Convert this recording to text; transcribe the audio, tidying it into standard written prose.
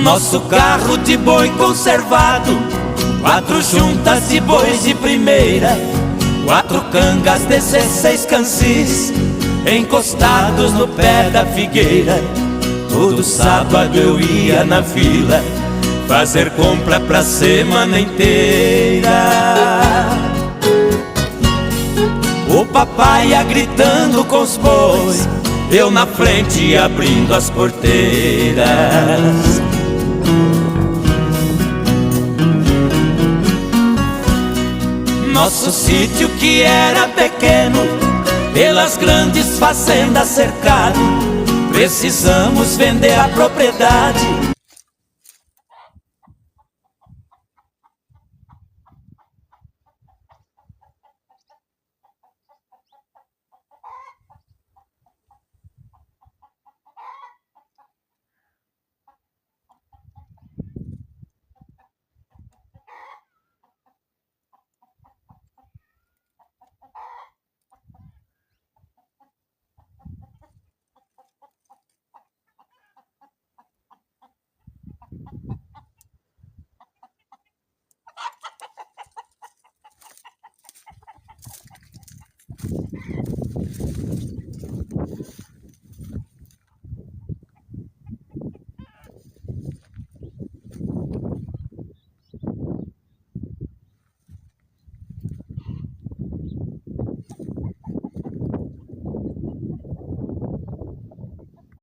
Nosso carro de boi conservado, 4 juntas de bois de primeira, 4 cangas, 16 cansis, encostados no pé da figueira. Todo sábado eu ia na vila fazer compra pra semana inteira. O papai ia gritando com os bois, eu na frente abrindo as porteiras. Nosso sítio, que era pequeno, pelas grandes fazendas cercado, precisamos vender a propriedade